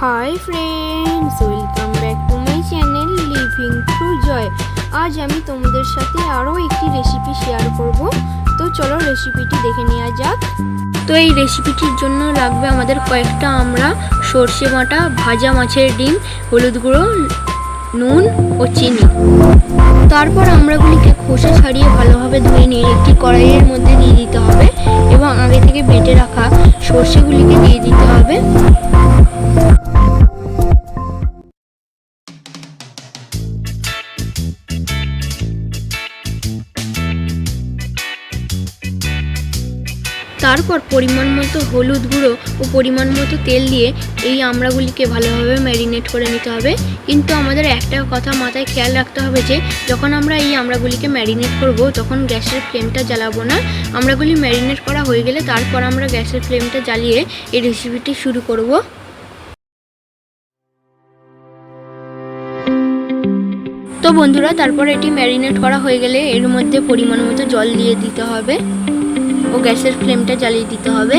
High friends, welcome back to my channel living through Joy. আজ আমি তোমাদের সাথে আরও একটি রেসিপি শেয়ার করব। তো চলো রেসিপিটি দেখে নেওয়া যাক। তো এই রেসিপিটির জন্য লাগবে আমাদের কয়েকটা আমড়া, সর্ষে বাটা, ভাজা মাছের ডিম, হলুদ গুঁড়ো, নুন ও চিনি। তারপর আমড়াগুলিকে খোসা ছাড়িয়ে ভালোভাবে ধুয়ে নিয়ে একটি কড়াইয়ের মধ্যে দিয়ে দিতে হবে এবং আগে থেকে বেটে রাখা সর্ষেগুলিকে দিয়ে দিতে হবে। তারপর পরিমাণ মতো হলুদ গুঁড়ো ও পরিমাণ মতো তেল দিয়ে এই আমড়াগুলিকে ভালোভাবে ম্যারিনেট করে নিতে হবে। কিন্তু আমাদের একটা কথা মাথায় খেয়াল রাখতে হবে যে যখন আমরা এই আমড়াগুলিকে ম্যারিনেট করব তখন গ্যাসের ফ্লেমটা জ্বালাবো না। আমড়াগুলি ম্যারিনেট করা হয়ে গেলে তারপর আমরা গ্যাসের ফ্লেমটা জ্বালিয়ে এই রেসিপিটি শুরু করব। তো বন্ধুরা, তারপর এটি ম্যারিনেট করা হয়ে গেলে এর মধ্যে পরিমাণ মতো জল দিয়ে দিতে হবে ও গ্যাসের ফ্লেমটা জ্বালিয়ে দিতে হবে।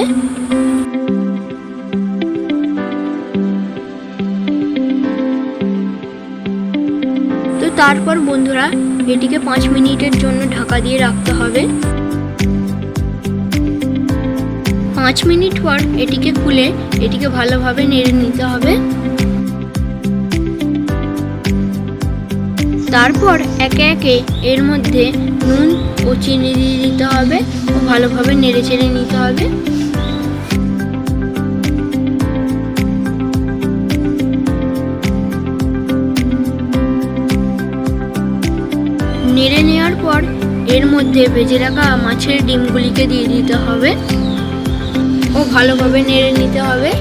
তো তারপর বন্ধুরা এটিকে 5 মিনিটের জন্য ঢাকা দিয়ে রাখতে হবে। 5 মিনিট পর এটিকে খুলে এটিকে ভালোভাবে নেড়ে নিতে হবে। তারপর একে একে এর মধ্যে নুন ও চিনি দিয়ে দিতে হবে ও ভালোভাবে নেড়ে চেড়ে নিতে হবে। নেড়ে নেওয়ার পর এর মধ্যে ভেজে রাখা মাছের ডিমগুলিকে দিয়ে দিতে হবে ও ভালোভাবে নেড়ে নিতে হবে।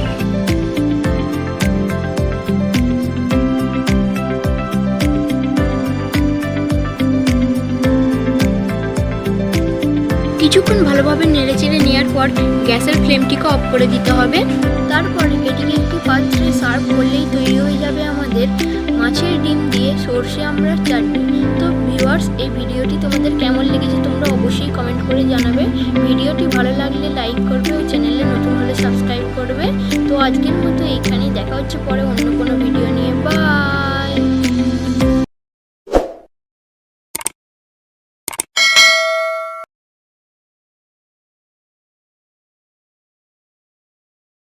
কিছুক্ষণ ভালোভাবে নেড়ে চেড়ে নেওয়ার পর গ্যাসের ফ্লেমটিকে অফ করে দিতে হবে। তারপর এটিকে একটি পাত্রে সার্ভ করলেই তৈরি হয়ে যাবে আমাদের মাছের ডিম দিয়ে সর্ষে আমড়ার চাটনি। তো ভিউয়ার্স, এই ভিডিওটি তোমাদের কেমন লেগেছে তোমরা অবশ্যই কমেন্ট করে জানাবে। ভিডিওটি ভালো লাগলে লাইক করবে ও চ্যানেলে নতুন হলে সাবস্ক্রাইব করবে। তো আজকের মতো এইখানেই, দেখা হচ্ছে পরে অন্য কোনো ভিডিও।